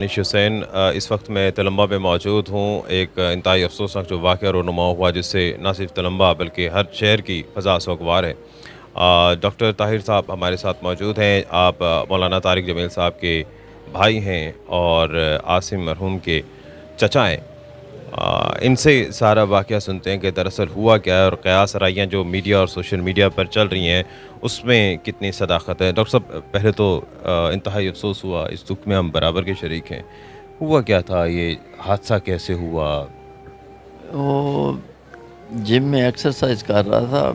دانش حسین، اس وقت میں تلمبہ میں موجود ہوں۔ ایک انتہائی افسوسناک جو واقعہ رونما ہوا، جس سے نہ صرف تلمبہ بلکہ ہر شہر کی فضا سوگوار ہے۔ ڈاکٹر طاہر صاحب ہمارے ساتھ موجود ہیں۔ آپ مولانا طارق جمیل صاحب کے بھائی ہیں اور عاصم مرحوم کے چچا ہیں۔ ان سے سارا واقعہ سنتے ہیں کہ دراصل ہوا کیا ہے، اور قیاس آرائیاں جو میڈیا اور سوشل میڈیا پر چل رہی ہیں اس میں کتنی صداقت ہے۔ ڈاکٹر صاحب، پہلے تو انتہائی افسوس ہوا، اس دکھ میں ہم برابر کے شریک ہیں۔ ہوا کیا تھا؟ یہ حادثہ کیسے ہوا؟ وہ جم میں ایکسرسائز کر رہا تھا۔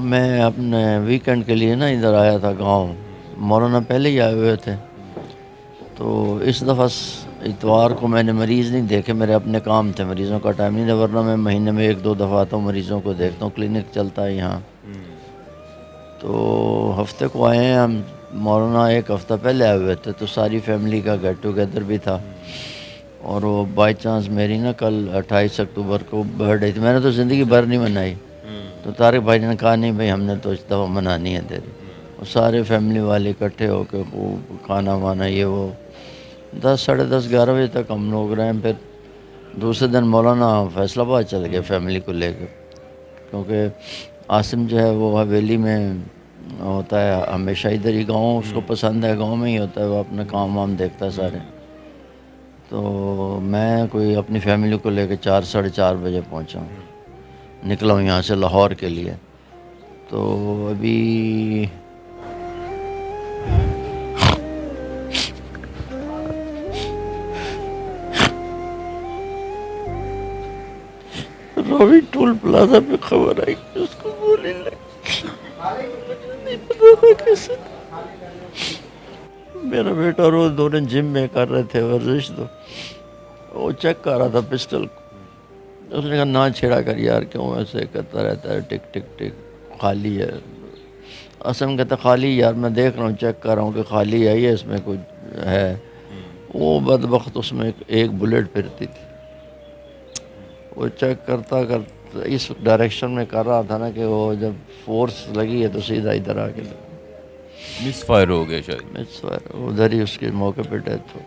میں اپنے ویکنڈ کے لیے ادھر آیا تھا گاؤں۔ مولانا پہلے ہی آئے ہوئے تھے، تو اس دفعہ اتوار کو میں نے مریض نہیں دیکھے، میرے اپنے کام تھے، مریضوں کا ٹائم نہیں تھا، ورنہ میں مہینے میں 1-2 دفعہ آتا ہوں، مریضوں کو دیکھتا ہوں، کلینک چلتا ہے یہاں۔ تو ہفتے کو آئے ہیں ہم۔ مولانا ایک ہفتہ پہلے آئے ہوئے تھے، تو ساری فیملی کا گیٹ ٹوگیدر بھی تھا۔ اور وہ بائی چانس میری کل 28 اکتوبر کو برتھ ڈے تھی۔ میں نے تو زندگی بھر نہیں منائی، تو طارق بھائی نے کہا نہیں بھائی، ہم نے تو اس دفعہ منانی ہے تیری۔ اور سارے فیملی والے اکٹھے ہو کے خوب کھانا وانا یہ وہ 10 ساڑھے 10 11 بجے تک ہم لوگ رہے۔ پھر دوسرے دن مولانا فیصل آباد چل گئے فیملی کو لے کے، کیونکہ عاصم جو ہے وہ حویلی میں ہوتا ہے ہمیشہ، ادھر ہی گاؤں اس کو پسند ہے، گاؤں میں ہی ہوتا ہے، وہ اپنے کام وام دیکھتا ہے سارے۔ تو میں کوئی اپنی فیملی کو لے کے 4 ساڑھے 4 بجے پہنچا ہوں، نکلا ہوں یہاں سے لاہور کے لیے۔ تو ابھی راوی ٹول پلازا پہ خبر آئی کہ اس کو گولی لگی۔ نہیں پتا تھا کیسے۔ میرا بیٹا اور وہ دونوں جم میں کر رہے تھے ورزش، تو وہ چیک کر رہا تھا پسٹل کو۔ اس نے کہا نہ چھیڑا کر یار، کیوں ایسے کرتا رہتا ہے، ٹک ٹک ٹک خالی ہے۔ عاصم کہتا خالی یار، میں دیکھ رہا ہوں، چیک کر رہا ہوں کہ خالی ہے یا اس میں کچھ ہے۔ وہ بدبخت اس میں ایک بلیٹ پھرتی تھی۔ وہ چیک کرتا کرتا اس ڈائریکشن میں کر رہا تھا کہ وہ جب فورس لگی ہے تو سیدھا ادھر آ کے لگی، مس فائر ہو گیا شاید۔ مس فائر، ادھر ہی اس کے موقع پہ ڈیتھ ہو۔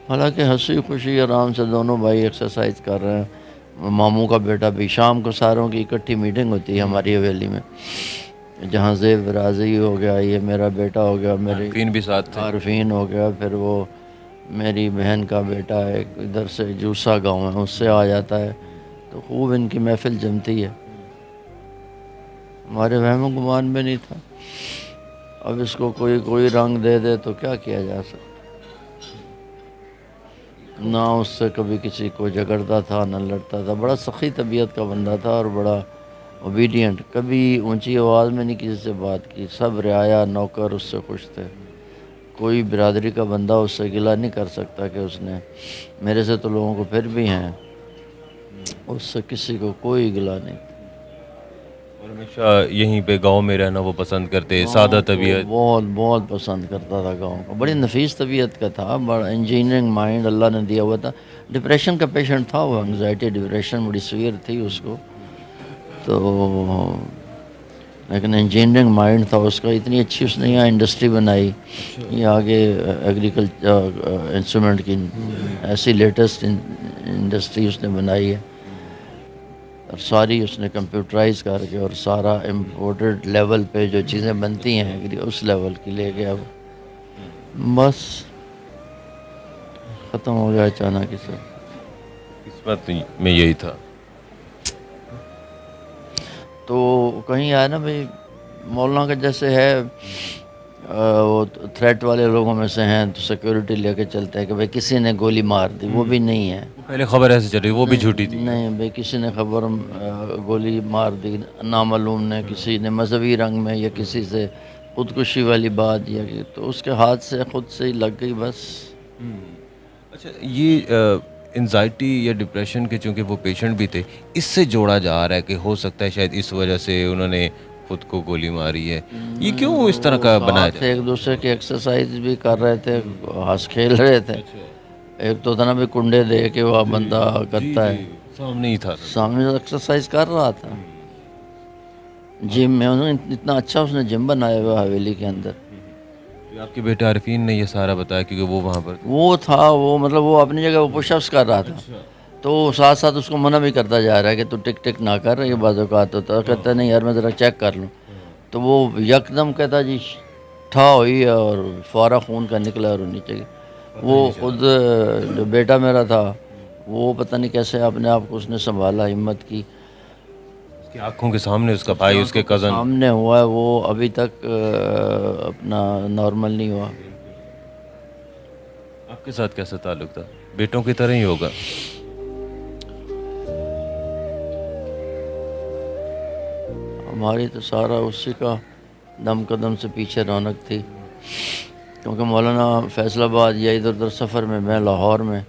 حالانکہ ہنسی خوشی آرام سے دونوں بھائی ایکسرسائز کر رہے ہیں۔ ماموں کا بیٹا بھی، شام کو ساروں کی اکٹھی میٹنگ ہوتی ہے ہماری حویلی میں، جہاں زیب راضی ہو گیا، یہ میرا بیٹا ہو گیا، میری عارفین بھی ساتھ تھے۔ عارفین ہو گیا، پھر وہ میری بہن کا بیٹا ہے ادھر سے جوسا گاؤں ہے، اس سے آ جاتا ہے، تو خوب ان کی محفل جمتی ہے۔ ہمارے وہم و گمان میں نہیں تھا، اب اس کو کوئی رنگ دے دے تو کیا کیا جا سکتا۔ نہ اس سے کبھی کسی کو جھگڑتا تھا، نہ لڑتا تھا، بڑا سخی طبیعت کا بندہ تھا اور بڑا اوبیڈینٹ، کبھی اونچی آواز میں نہیں کسی سے بات کی، سب رعایا نوکر اس سے خوش تھے۔ کوئی برادری کا بندہ اس سے گلہ نہیں کر سکتا کہ اس نے، میرے سے تو لوگوں کو پھر بھی ہیں، اس سے کسی کو کوئی گلہ نہیں۔ اور ہمیشہ یہیں پہ گاؤں میں رہنا وہ پسند کرتے، سادہ گاؤں کو طبیعت۔ بہت بہت پسند کرتا تھا گاؤں کو، بڑی نفیس طبیعت کا تھا، بڑا انجینئرنگ مائنڈ اللہ نے دیا ہوا تھا۔ ڈپریشن کا پیشنٹ تھا وہ، انگزائٹی ڈپریشن بڑی سویر تھی اس کو، تو لیکن انجینئرنگ مائنڈ تھا اس کا، اتنی اچھی اس نے یہاں انڈسٹری بنائی، یہ آگے ایگریکلچر انسٹرومنٹ کی ایسی لیٹسٹ انڈسٹری اس نے بنائی ہے، اور ساری اس نے کمپیوٹرائز کر کے، اور سارا امپورٹڈ لیول پہ جو چیزیں بنتی ہیں اس لیول کی لے گیا وہ، بس ختم ہو گیا اچانک ہی سب۔ قسمت میں یہی تھا۔ تو کہیں آیا نا بھائی، مولانا کا جیسے ہے وہ تھریٹ والے لوگوں میں سے ہیں، تو سیکیورٹی لے کے چلتے ہیں کہ بھائی کسی نے گولی مار دی، وہ بھی نہیں ہے۔ پہلے خبر ایسے چل رہی، وہ بھی جھوٹی تھی۔ نہیں بھائی، کسی نے خبر گولی مار دی نامعلوم نے، کسی نے مذہبی رنگ میں، یا کسی سے خودکشی والی بات، یا تو اس کے ہاتھ سے خود سے ہی لگ گئی بس۔ اچھا، یہ انزائٹی یا ڈپریشن کے چونکہ وہ پیشنٹ بھی تھے، اس سے جوڑا جا رہا ہے کہ ہو سکتا ہے شاید اس وجہ سے انہوں نے خود کو گولی ماری ہے، یہ کیوں اس طرح کا بنایا ساتھ ایک دوسرے کی ایکسرسائز بھی کر رہے تھے، ہنس کھیل رہے تھے۔ ایک تو تھا نا بھی کنڈے دے کے وہ بندہ کرتا ہے، سامنے ہی تھا۔ سامنے ایکسرسائز کر رہا تھا جم میں، انہوں نے اتنا اچھا اس نے جم بنایا ہوا حویلی کے اندر، آپ کے بیٹے عارفین نے یہ سارا بتایا کیونکہ وہ وہاں پر وہ تھا، وہ مطلب وہ اپنی جگہ وہ پش اپس کر رہا تھا، تو ساتھ ساتھ اس کو منع بھی کرتا جا رہا ہے کہ تو ٹک ٹک نہ کر، یہ بعض اوقات ہوتا ہے، کہتا ہے نہیں یار میں ذرا چیک کر لوں، تو وہ یکدم کہتا جی ٹھا ہوئی اور فوارہ خون کا نکلا اور نیچے وہ خود جو بیٹا میرا تھا وہ پتہ نہیں کیسے اپنے آپ کو اس نے سنبھالا، ہمت کی، اس کی آنکھوں کے سامنے اس کا بھائی، اس کے کزن. سامنے ہوا ہے، وہ ابھی تک اپنا نارمل نہیں ہوا. آپ کے ساتھ کیسا تعلق تھا؟ بیٹوں کی طرح ہی ہوگا. ہماری تو سارا اسی کا دم قدم سے پیچھے رونق تھی، کیونکہ مولانا فیصل آباد یا ادھر ادھر سفر میں لاہور میں،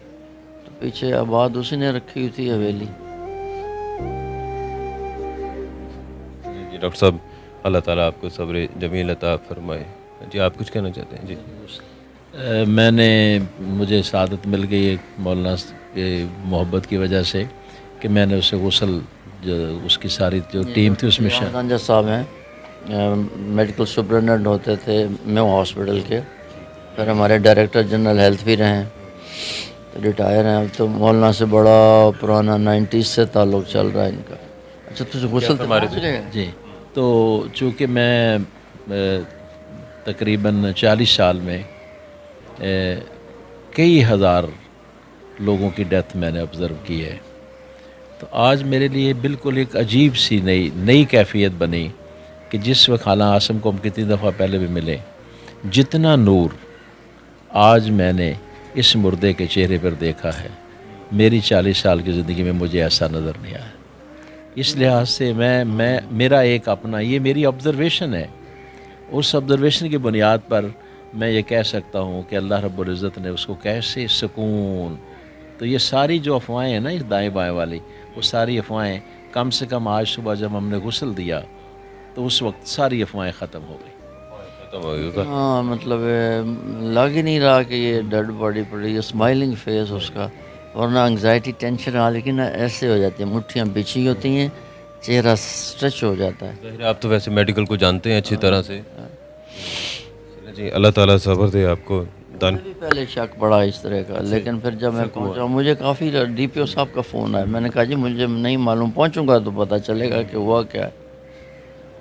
تو پیچھے آباد اسی نے رکھی ہوئی تھی حویلی. جی ڈاکٹر صاحب، اللہ تعالیٰ آپ کو صبر جمیل عطا فرمائے. جی آپ کچھ کہنا چاہتے ہیں؟ جی میں نے مجھے سعادت مل گئی ایک مولانا کے محبت کی وجہ سے کہ میں نے اسے غسل، جو اس کی ساری جو ٹیم تھی اس میں رمضان صاحب ہیں، میڈیکل سپرنٹینڈنٹ ہوتے تھے میو ہاسپٹل کے، پھر ہمارے ڈائریکٹر جنرل ہیلتھ بھی رہے ہیں، تو ریٹائر ہیں اب. تو مولانا سے بڑا پرانا 90s سے تعلق چل رہا ہے ان کا. اچھا تجھے غسل ہمارے جی. تو چونکہ میں تقریباً 40 سال میں کئی ہزار لوگوں کی ڈیتھ میں نے آبزرو کی ہے، تو آج میرے لیے بالکل ایک عجیب سی نئی کیفیت بنی کہ جس وقت خالہ عاصم کو ہم کتنی دفعہ پہلے بھی ملے، جتنا نور آج میں نے اس مردے کے چہرے پر دیکھا ہے میری 40 سال کی زندگی میں مجھے ایسا نظر نہیں آیا. اس لحاظ سے میں میرا ایک اپنا یہ میری آبزرویشن ہے، اس آبزرویشن کی بنیاد پر میں یہ کہہ سکتا ہوں کہ اللہ رب العزت نے اس کو کیسے سکون. تو یہ ساری جو افواہیں ہیں نا اس دائیں بائیں والی، وہ ساری افواہیں کم سے کم آج صبح جب ہم نے غسل دیا تو اس وقت ساری افواہیں ختم ہو گئی. ختم ہو گیا. ہاں مطلب لگ ہی نہیں رہا کہ یہ ڈیڈ باڈی پڑی، اسمائلنگ فیس اس کا، ورنہ انگزائٹی ٹینشن آ لیکن ایسے ہو جاتی ہیں، مٹھیاں بچھی ہوتی ہیں، چہرہ اسٹریچ ہو جاتا ہے. ظاہر ہے آپ تو ویسے میڈیکل کو جانتے ہیں اچھی طرح سے. جی اللہ تعالیٰ صبر دے آپ کو. مجھے بھی پہلے شک پڑا اس طرح کا، لیکن پھر جب میں پہنچا مجھے کافی ڈی پی او صاحب کا فون آیا، میں نے کہا جی مجھے نہیں معلوم، پہنچوں گا تو پتہ چلے گا کہ ہوا کیا ہے.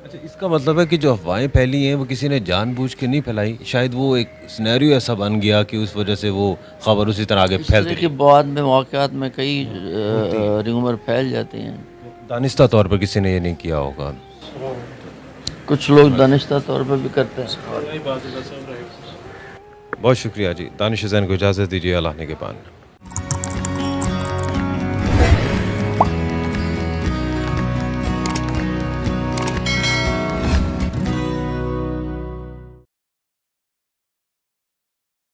اچھا اس کا مطلب ہے کہ جو افواہیں پھیلی ہیں وہ کسی نے جان بوجھ کے نہیں پھیلائی، شاید وہ ایک سینیریو ایسا بن گیا کہ اس وجہ سے وہ خبر اسی طرح آگے اس طرح پھیلتی کی بعد میں واقعات میں کئی ریومر پھیل جاتے ہیں. دانستہ طور پر کسی نے یہ نہیں کیا ہوگا. کچھ لوگ دانستہ طور پہ بھی کرتے ہیں. بہت شکریہ جی. دانش حسین کو اجازت دیجیے. اللہ نے کے پان.